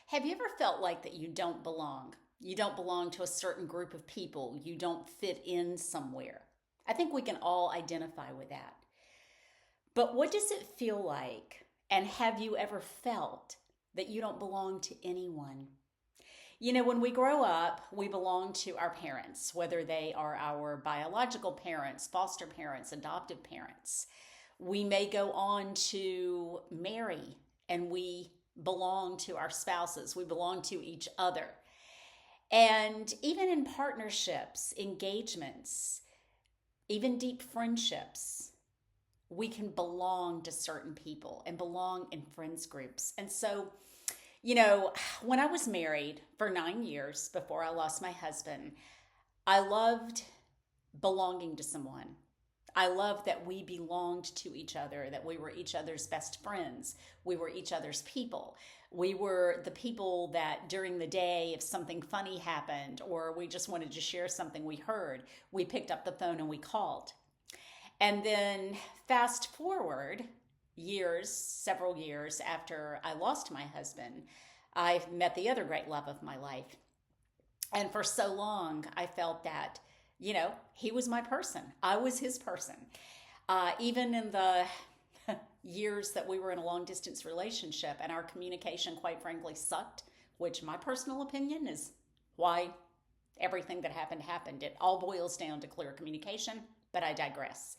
Have you ever felt like that you don't belong? You don't belong to a certain group of people. You don't fit in somewhere. I think we can all identify with that. But what does it feel like? And have you ever felt that you don't belong to anyone? You know, when we grow up, we belong to our parents, whether they are our biological parents, foster parents, adoptive parents. We may go on to marry and we belong to our spouses, we belong to each other. And even in partnerships, engagements, even deep friendships, we can belong to certain people and belong in friends groups. And so, when I was married for 9 years before I lost my husband, I loved belonging to someone. I loved that we belonged to each other, that we were each other's best friends. We were each other's people. We were the people that during the day, if something funny happened or we just wanted to share something we heard, we picked up the phone and we called. And then fast forward years, several years after I lost my husband, I met the other great love of my life. And for so long, I felt that, he was my person. I was his person. Even in the years that we were in a long distance relationship and our communication, quite frankly, sucked, which my personal opinion is why everything that happened. It all boils down to clear communication, but I digress.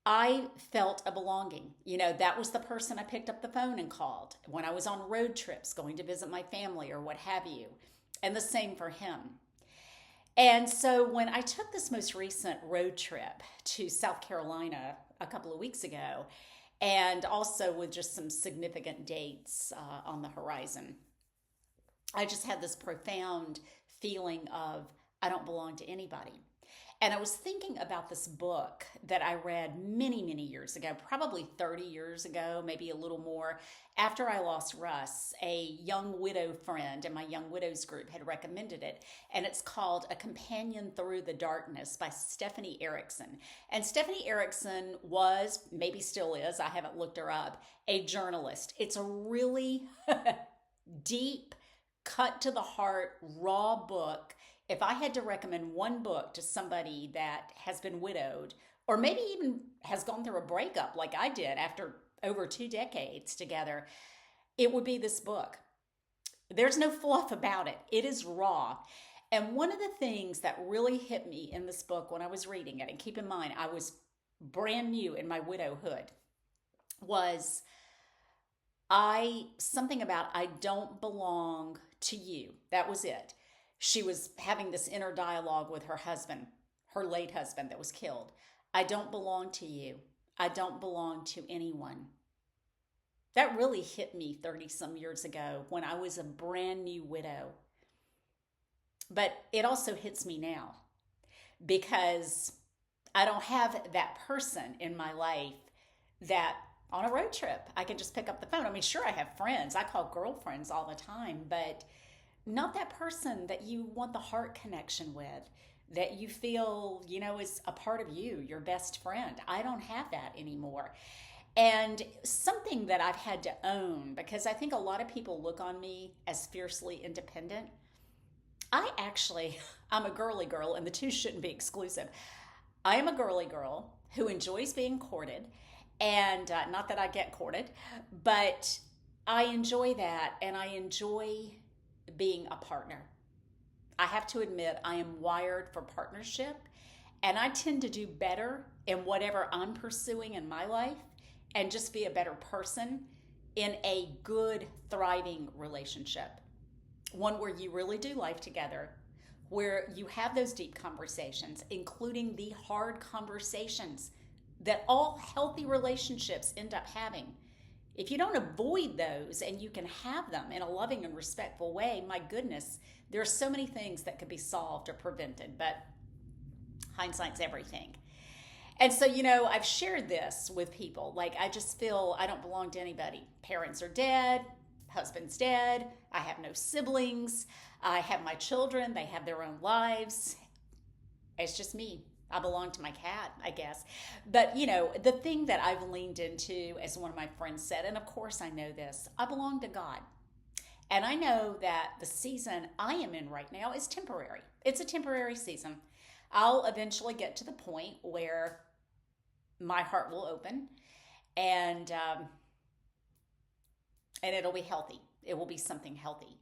I felt a belonging. That was the person I picked up the phone and called when I was on road trips going to visit my family or what have you. And the same for him. And so when I took this most recent road trip to South Carolina a couple of weeks ago, and also with just some significant dates on the horizon, I just had this profound feeling of I don't belong to anybody. And I was thinking about this book that I read many, many years ago, probably 30 years ago, maybe a little more. After I lost Russ, a young widow friend in my Young Widows group had recommended it. And it's called A Companion Through the Darkness by Stephanie Ericcson. And Stephanie Ericcson was, maybe still is, I haven't looked her up, a journalist. It's a really deep, cut to the heart, raw book. If I had to recommend one book to somebody that has been widowed, or maybe even has gone through a breakup like I did after over 2 decades together, it would be this book. There's no fluff about it. It is raw. And one of the things that really hit me in this book when I was reading it, and keep in mind, I was brand new in my widowhood, was something about I don't belong to you. That was it. She was having this inner dialogue with her husband, her late husband that was killed. I don't belong to you. I don't belong to anyone. That really hit me 30 some years ago when I was a brand new widow. But it also hits me now because I don't have that person in my life that on a road trip, I can just pick up the phone. I mean, sure, I have friends. I call girlfriends all the time, but not that person that you want the heart connection with, that you feel, is a part of you, your best friend. I don't have that anymore. And something that I've had to own, because I think a lot of people look on me as fiercely independent. I'm a girly girl, and the two shouldn't be exclusive. I am a girly girl who enjoys being courted, and not that I get courted, but I enjoy that, and I enjoy being a partner. I have to admit, I am wired for partnership, and I tend to do better in whatever I'm pursuing in my life and just be a better person in a good, thriving relationship. One where you really do life together, where you have those deep conversations, including the hard conversations that all healthy relationships end up having. If you don't avoid those and you can have them in a loving and respectful way, my goodness, there are so many things that could be solved or prevented, but hindsight's everything. And so, I've shared this with people. Like, I just feel I don't belong to anybody. Parents are dead, husband's dead, I have no siblings, I have my children, they have their own lives. It's just me. I belong to my cat, I guess. But, the thing that I've leaned into, as one of my friends said, and of course I know this, I belong to God. And I know that the season I am in right now is temporary. It's a temporary season. I'll eventually get to the point where my heart will open, and it'll be healthy. It will be something healthy.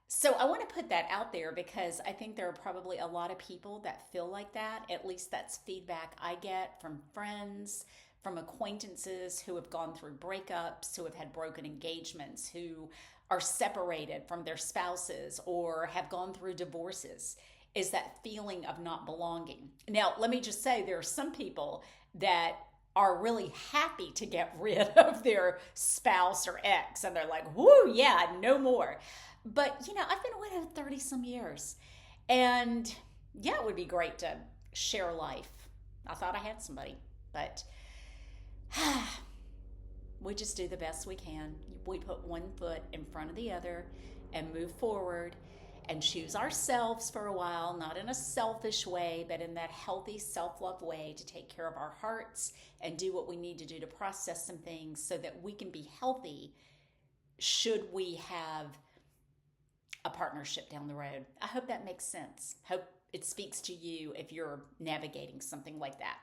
So I want to put that out there because I think there are probably a lot of people that feel like that. At least that's feedback I get from friends, from acquaintances who have gone through breakups, who have had broken engagements, who are separated from their spouses or have gone through divorces, is that feeling of not belonging. Now, let me just say there are some people that are really happy to get rid of their spouse or ex, and they're like, whoo, yeah, no more. But, I've been widowed 30 some years, and yeah, it would be great to share life. I thought I had somebody, but we just do the best we can. We put one foot in front of the other and move forward and choose ourselves for a while, not in a selfish way, but in that healthy self-love way to take care of our hearts and do what we need to do to process some things so that we can be healthy should we have a partnership down the road. I hope that makes sense. Hope it speaks to you if you're navigating something like that.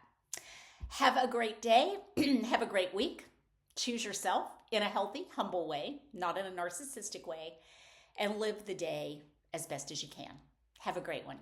Have a great day. Have a great week. Choose yourself in a healthy, humble way, not in a narcissistic way, and live the day as best as you can. Have a great one.